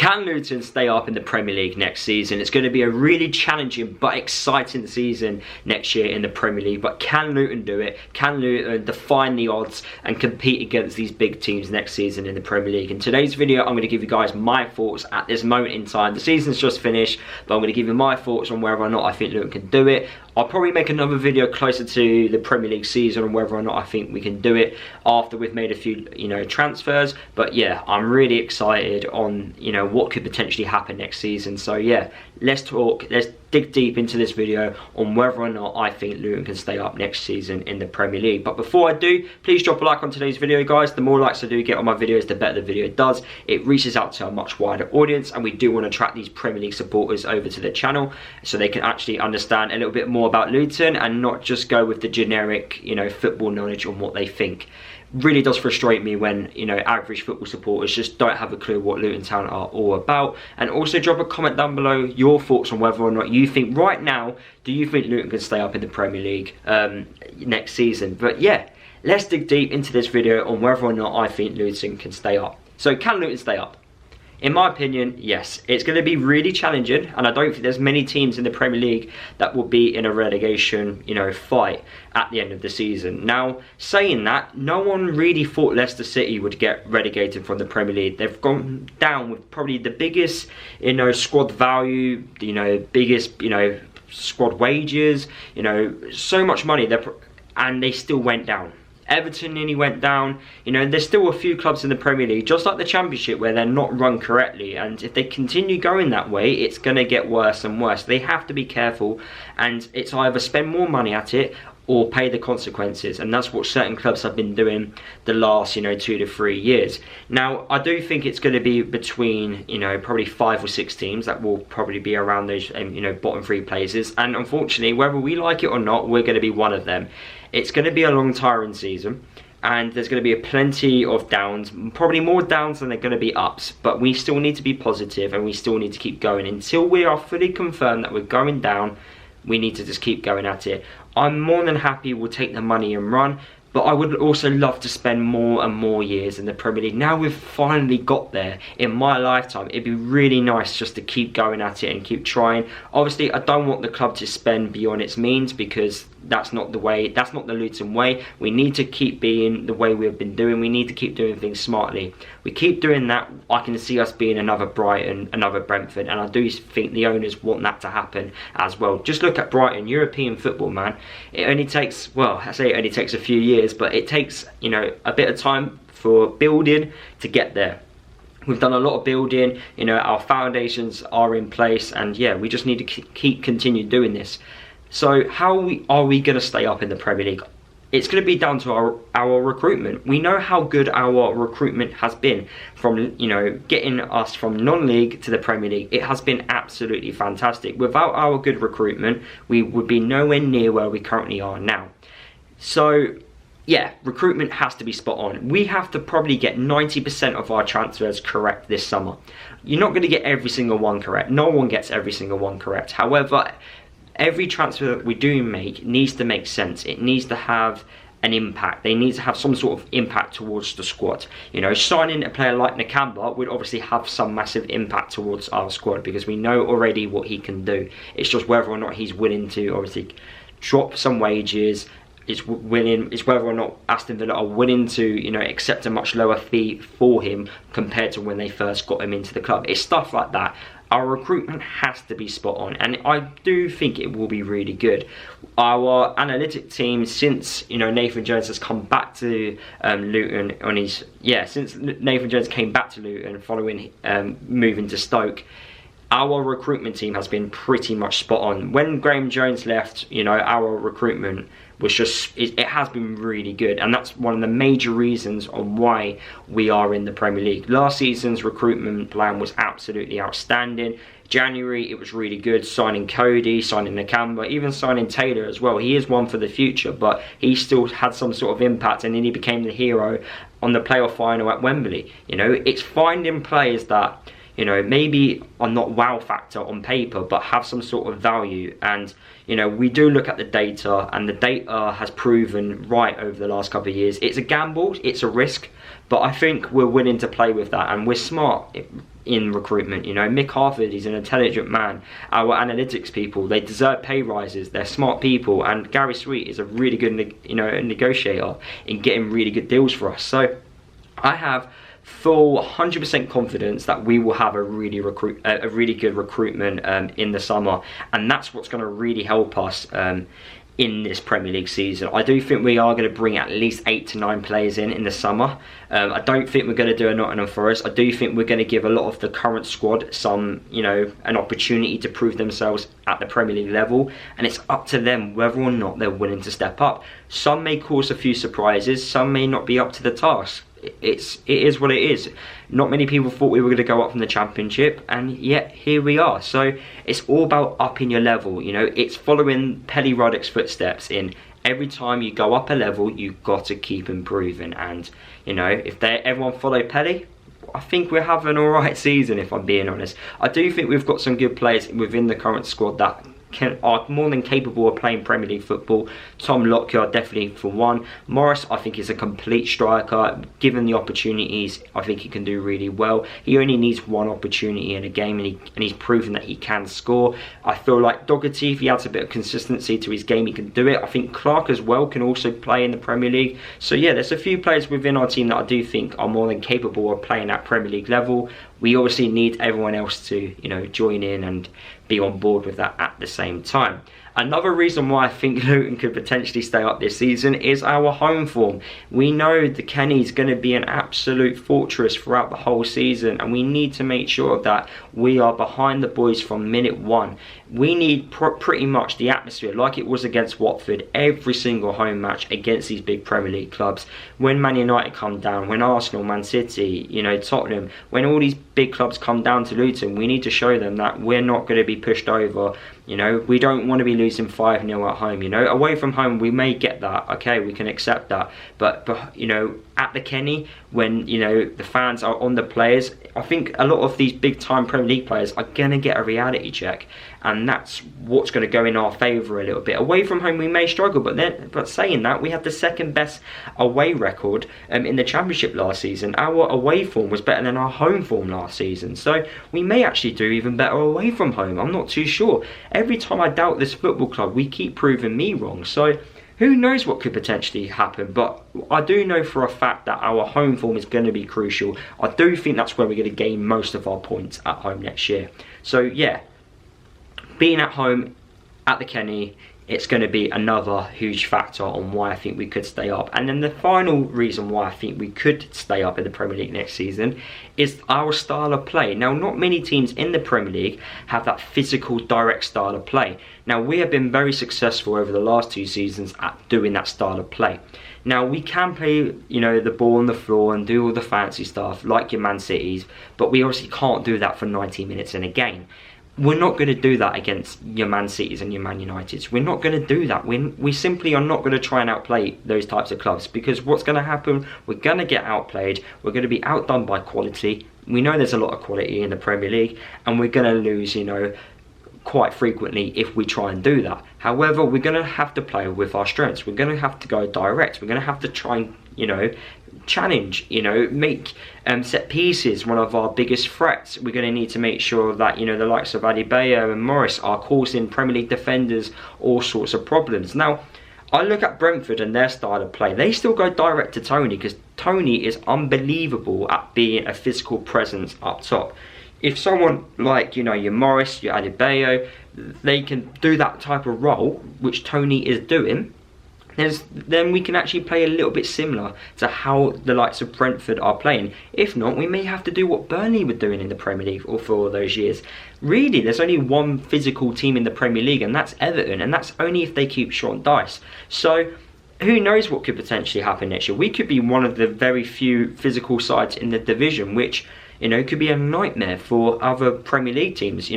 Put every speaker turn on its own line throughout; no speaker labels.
Can Luton stay up in the Premier League next season? It's going to be a really challenging but exciting season next year in the Premier League. But can Luton do it? Can Luton define the odds and compete against these big teams next season in the Premier League? In today's video, I'm going to give you guys my thoughts at this moment in time. The season's just finished, but I'm going to give you my thoughts on whether or not I think Luton can do it. I'll probably make another video closer to the Premier League season on whether or not I think we can do it after we've made a few, transfers. But yeah, I'm really excited on, what could potentially happen next season. So yeah, let's dig deep into this video on whether or not I think Luton can stay up next season in the Premier League. But before I do, please drop a like on today's video, guys. The more likes I do get on my videos, the better the video does. It reaches out to a much wider audience, and we do want to attract these Premier League supporters over to the channel so they can actually understand a little bit more about Luton and not just go with the generic, football knowledge on what they think. Really does frustrate me when, average football supporters just don't have a clue what Luton Town are all about. And also drop a comment down below your thoughts on whether or not you think right now, do you think Luton can stay up in the Premier League next season? But yeah, let's dig deep into this video on whether or not I think Luton can stay up. So can Luton stay up? In my opinion, yes. It's going to be really challenging, and I don't think there's many teams in the Premier League that will be in a relegation, fight at the end of the season. Now, saying that, no one really thought Leicester City would get relegated from the Premier League. They've gone down with probably the biggest, squad value, biggest, squad wages, so much money, and they still went down. Everton nearly went down. There's still a few clubs in the Premier League, just like the Championship, where they're not run correctly, and if they continue going that way, it's going to get worse and worse. They have to be careful, and it's either spend more money at it or pay the consequences, and that's what certain clubs have been doing the last 2 to 3 years. Now, I do think it's going to be between probably 5 or 6 teams that will probably be around those bottom 3 places, and unfortunately, whether we like it or not, we're going to be one of them. It's going to be a long, tiring season, and there's going to be plenty of downs, probably more downs than there are going to be ups, but we still need to be positive, and we still need to keep going. Until we are fully confirmed that we're going down, we need to just keep going at it. I'm more than happy we'll take the money and run, but I would also love to spend more and more years in the Premier League. Now we've finally got there in my lifetime, it'd be really nice just to keep going at it and keep trying. Obviously, I don't want the club to spend beyond its means, because that's not the way, that's not the Luton way. We need to keep being the way we've been doing. We need to keep doing things smartly. We keep doing that, I can see us being another Brighton, another Brentford, and I do think the owners want that to happen as well. Just look at Brighton, European football, man. It only takes, well, I say it only takes a few years, but it takes, a bit of time for building to get there. We've done a lot of building, our foundations are in place, and yeah, we just need to continue doing this. So how are we going to stay up in the Premier League? It's going to be down to our recruitment. We know how good our recruitment has been from, getting us from non-league to the Premier League. It has been absolutely fantastic. Without our good recruitment, we would be nowhere near where we currently are now. So yeah, recruitment has to be spot on. We have to probably get 90% of our transfers correct this summer. You're not going to get every single one correct. No one gets every single one correct. However, every transfer that we do make needs to make sense. It needs to have an impact. They need to have some sort of impact towards the squad. Signing a player like Nakamba would obviously have some massive impact towards our squad, because we know already what he can do. It's just whether or not he's willing to obviously drop some wages. It's whether or not Aston Villa are willing to, accept a much lower fee for him compared to when they first got him into the club. It's stuff like that. Our recruitment has to be spot on, and I do think it will be really good. Our analytic team, since Nathan Jones has come back to Luton since Nathan Jones came back to Luton following moving to Stoke, our recruitment team has been pretty much spot on. When Graham Jones left, our recruitment was just, it has been really good, and that's one of the major reasons on why we are in the Premier League. Last season's recruitment plan was absolutely outstanding. January, it was really good, signing Cody, signing Nakamba, even signing Taylor as well. He is one for the future, but he still had some sort of impact, and then he became the hero on the playoff final at Wembley. It's finding players that maybe are not wow factor on paper, but have some sort of value. And we do look at the data, and the data has proven right over the last couple of years. It's a gamble, it's a risk, but I think we're willing to play with that, and we're smart in recruitment. You know, Mick Harford, he's an intelligent man. Our analytics people, they deserve pay rises. They're smart people, and Gary Sweet is a really good, negotiator in getting really good deals for us. So I have full 100% confidence that we will have a really good recruitment in the summer, and that's what's going to really help us in this Premier League season. I do think we are going to bring at least 8 to 9 players in the summer. I don't think we're going to do a Nottingham Forest. I do think we're going to give a lot of the current squad some, an opportunity to prove themselves at the Premier League level, and it's up to them whether or not they're willing to step up. Some may cause a few surprises, some may not be up to the task. It is what it is. Not many people thought we were going to go up from the Championship, and yet here we are. So it's all about upping your level. It's following Pelly Ruddock's footsteps in every time you go up a level, you've got to keep improving. And if everyone followed Pelly, I think we're having an alright season, if I'm being honest. I do think we've got some good players within the current squad that are more than capable of playing Premier League football. Tom Lockyer, definitely for one. Morris, I think, is a complete striker. Given the opportunities, I think he can do really well. He only needs one opportunity in a game, and he's proven that he can score. I feel like Doherty, if he adds a bit of consistency to his game, he can do it. I think Clark as well can also play in the Premier League. So yeah, there's a few players within our team that I do think are more than capable of playing at Premier League level. We obviously need everyone else to, join in and be on board with that at the same time. Another reason why I think Luton could potentially stay up this season is our home form. We know the Kenny's going to be an absolute fortress throughout the whole season, and we need to make sure that we are behind the boys from minute one. We need pretty much the atmosphere like it was against Watford every single home match against these big Premier League clubs. When Man United come down, when Arsenal, Man City, Tottenham, when all these big clubs come down to Luton, we need to show them that we're not going to be pushed over. We don't want to be losing 5-0 at home. Away from home we may get that, okay, we can accept that, but at the Kenny, when the fans are on the players, I think a lot of these big time Premier League players are gonna get a reality check, and that's what's going to go in our favour a little bit. Away from home we may struggle, but saying that, we had the second best away record in the Championship last season. Our away form was better than our home form last season, so we may actually do even better away from home. I'm not too sure. Every time I doubt this football club, we keep proving me wrong. So who knows what could potentially happen, but I do know for a fact that our home form is going to be crucial. I do think that's where we're going to gain most of our points at home next year. So yeah, being at home at the Kenny, it's going to be another huge factor on why I think we could stay up. And then the final reason why I think we could stay up in the Premier League next season is our style of play. Now, not many teams in the Premier League have that physical, direct style of play. Now, we have been very successful over the last 2 seasons at doing that style of play. Now, we can play, the ball on the floor and do all the fancy stuff like your Man Cities, but we obviously can't do that for 90 minutes in a game. We're not going to do that against your Man Cities and your Man Uniteds. We're not going to do that. We simply are not going to try and outplay those types of clubs, because what's going to happen, we're going to get outplayed, we're going to be outdone by quality. We know there's a lot of quality in the Premier League, and we're going to lose, quite frequently if we try and do that. However, we're going to have to play with our strengths. We're going to have to go direct. We're going to have to try and, challenge, make set pieces one of our biggest threats. We're going to need to make sure that, the likes of Adebayo and Morris are causing Premier League defenders all sorts of problems. Now, I look at Brentford and their style of play. They still go direct to Tony, because Tony is unbelievable at being a physical presence up top. If someone like, your Morris, your Adebayo, they can do that type of role, which Tony is doing, then we can actually play a little bit similar to how the likes of Brentford are playing. If not, we may have to do what Burnley were doing in the Premier League for all those years. Really, there's only one physical team in the Premier League, and that's Everton, and that's only if they keep short dice. So who knows what could potentially happen next year. We could be one of the very few physical sides in the division, which could be a nightmare for other Premier League teams.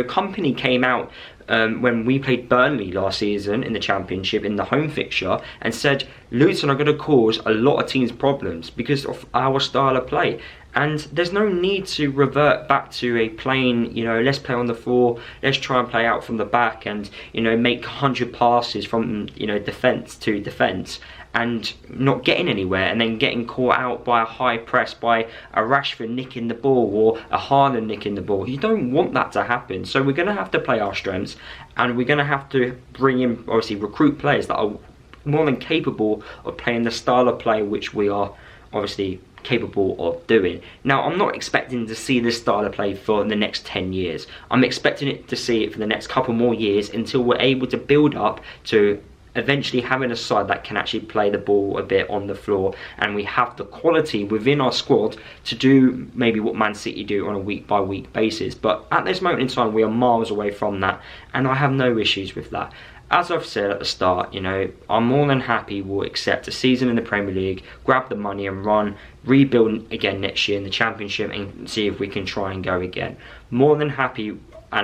Company came out when we played Burnley last season in the Championship in the home fixture and said Luton are going to cause a lot of teams problems because of our style of play. And there's no need to revert back to a plain, let's play on the floor, let's try and play out from the back and, make 100 passes from, defence to defence and not getting anywhere, and then getting caught out by a high press, by a Rashford nicking the ball or a Haaland nicking the ball. You don't want that to happen. So we're going to have to play our strengths, and we're going to have to bring in, obviously, recruit players that are more than capable of playing the style of play which we are obviously capable of doing. Now, I'm not expecting to see this style of play for the next 10 years. I'm expecting to see it for the next couple more years until we're able to build up to eventually having a side that can actually play the ball a bit on the floor, and we have the quality within our squad to do maybe what Man City do on a week by week basis. But at this moment in time, we are miles away from that, and I have no issues with that. As I've said at the start, you know, I'm more than happy we'll accept a season in the Premier League, grab the money and run, rebuild again next year in the Championship and see if we can try and go again. More than happy, and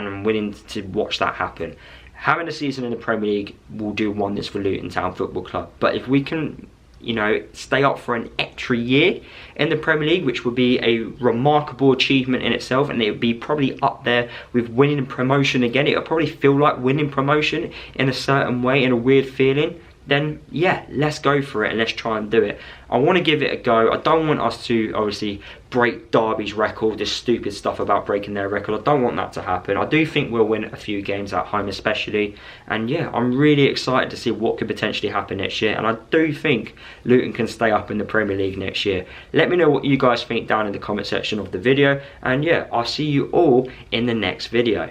I'm willing to watch that happen. Having a season in the Premier League will do wonders for Luton Town Football Club. But if we can, you know, stay up for an extra year in the Premier League, which would be a remarkable achievement in itself, and it would be probably up there with winning promotion again. It would probably feel like winning promotion in a certain way, in a weird feeling. Then yeah, let's go for it and let's try and do it. I want to give it a go. I don't want us to obviously break Derby's record, this stupid stuff about breaking their record. I don't want that to happen. I do think we'll win a few games at home especially, and yeah, I'm really excited to see what could potentially happen next year, and I do think Luton can stay up in the Premier League next year. Let me know what you guys think down in the comment section of the video, and yeah, I'll see you all in the next video.